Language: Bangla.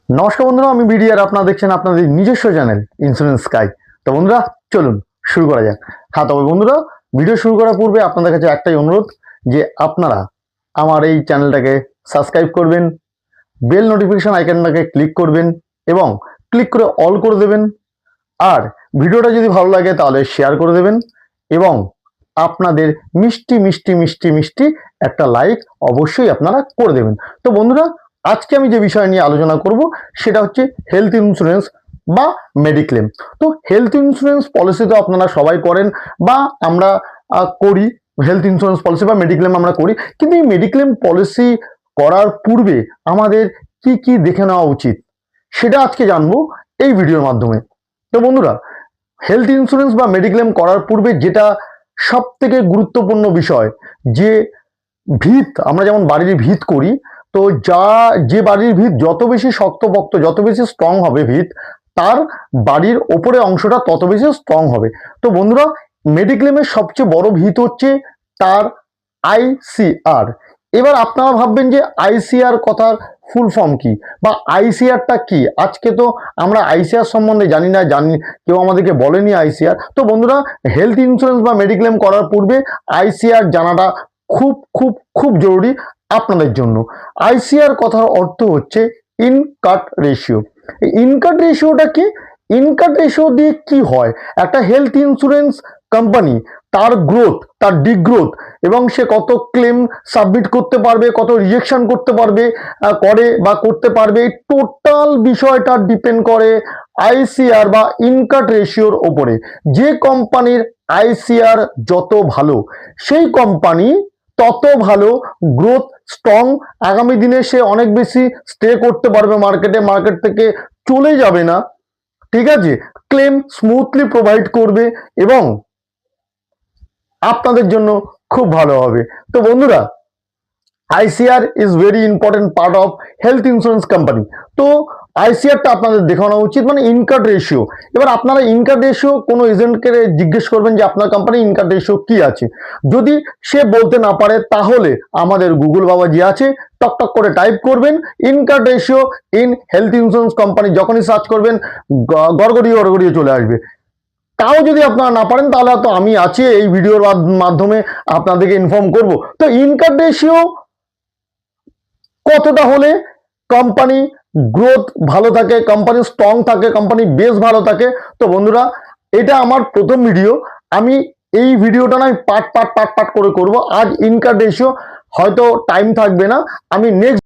নমস্কার বন্ধুরা, আমি বিডি আর আপনারা দেখছেন আপনাদের নিজস্ব চ্যানেল ইন্স্যুরেন্স স্কাই। তো বন্ধুরা চলুন শুরু করা যাক। হ্যাঁ, তবে বন্ধুরা ভিডিও শুরু করার পূর্বে আপনাদের কাছে একটাই অনুরোধ যে আপনারা আমার এই চ্যানেলটাকে সাবস্ক্রাইব করবেন, বেল নোটিফিকেশন আইকনটাকে ক্লিক করবেন এবং ক্লিক করে অল করে দেবেন। আর ভিডিওটা যদি ভালো লাগে তাহলে শেয়ার করে দেবেন এবং আপনাদের মিষ্টি মিষ্টি মিষ্টি মিষ্টি একটা লাইক অবশ্যই আপনারা করে দেবেন। তো বন্ধুরা, আজকে আমি যে বিষয় নিয়ে আলোচনা করব সেটা হচ্ছে হেলথ ইন্স্যুরেন্স বা মেডিক্লেম। তো হেলথ ইন্স্যুরেন্স পলিসি তো আপনারা সবাই করেন বা আমরা করি। হেলথ ইন্স্যুরেন্স পলিসি বা মেডিক্লেম আমরা করি, কিন্তু এই মেডিক্লেম পলিসি করার পূর্বে আমাদের কি কি দেখে নেওয়া উচিত সেটা আজকে জানবো এই ভিডিওর মাধ্যমে। তো বন্ধুরা, হেলথ ইন্স্যুরেন্স বা মেডিক্লেম করার পূর্বে যেটা সব থেকে গুরুত্বপূর্ণ বিষয়, যে ভিত, আমরা যেমন বাড়ির ভিত করি, তো যে বাড়ির ভিত যত বেশি শক্তপোক্ত, যত বেশি স্ট্রং হবে ভিত, তার বাড়ির ওপরে অংশটা তত বেশি স্ট্রং হবে। তো বন্ধুরা, মেডিক্লেমের সবচেয়ে বড় ভিত হচ্ছে তার আইসিআর। এবার আপনারা ভাববেন যে আইসিআর কথার ফুল ফর্ম কি বা আইসিআরটা কি। আজকে তো আমরা আইসিআর সম্বন্ধে জানি না, কেউ আমাদেরকে বলেনি আইসিআর। তো বন্ধুরা, হেলথ ইন্স্যুরেন্স বা মেডিক্লেম করার পূর্বে আইসিআর জানাটা খুব খুব খুব জরুরি আপনাদের জন্য। আইসিআর কথার অর্থ হচ্ছে ইনকাট রেশিও। এই ইনকাট রেশিওটা কি? ইনকাট রেশিও দিয়ে কি হয়, একটা হেলথ ইন্স্যুরেন্স কোম্পানি তার গ্রোথ, তার ডিগ্রোথ এবং সে কত ক্লেম সাবমিট করতে পারবে, কত রিজেকশন করতে পারবে, করতে পারবে, টোটাল বিষয়টা ডিপেন্ড করে আইসিআর বা ইনকাট রেশিওর ওপরে। যে কোম্পানির আইসিআর যত ভালো, সেই কোম্পানি তত ভালো গ্রোথ, স্ট্রং, আগামী দিনে সে অনেক বেশি স্টে করতে পারবে মার্কেটে, মার্কেট থেকে চলে যাবে না, ঠিক আছে, ক্লেম স্মুথলি প্রোভাইড করবে এবং আপনাদের জন্য খুব ভালো হবে। তো বন্ধুরা, ICR is very important part of health insurance company. তো আইসিআরটা আপনাদের দেখানো উচিত, মানে ইনকাট রেশিও। এবার আপনারা ইনকাট রেশিও কোনো এজেন্টকে জিজ্ঞেস করবেন যে আপনার কোম্পানি ইনকাট রেশিও কি আছে। যদি সে বলতে না পারে তাহলে আমাদের গুগল বাবাজি আছে, টক করে টাইপ করবেন incurred ratio in health insurance company, যখনই সার্চ করবেন গড়গড়িয়ে গড়গড়িয়ে চলে আসবে। তাও যদি আপনারা না পারেন তাহলে তো আমি আছি, এই ভিডিওর মাধ্যমে আপনাদেরকে ইনফর্ম করব। তো ইনকাট রেশিও কতটা হলে কোম্পানি গ্রোথ ভালো থাকে, কোম্পানি স্ট্রং থাকে, কোম্পানি বেশ ভালো থাকে। তো বন্ধুরা, এটা আমার প্রথম ভিডিও, আমি এই ভিডিওটা না পার্ট পার্ট করে করব। আজ ইনকাট রেশিও, হয়তো টাইম থাকবে না, আমি নেক্সট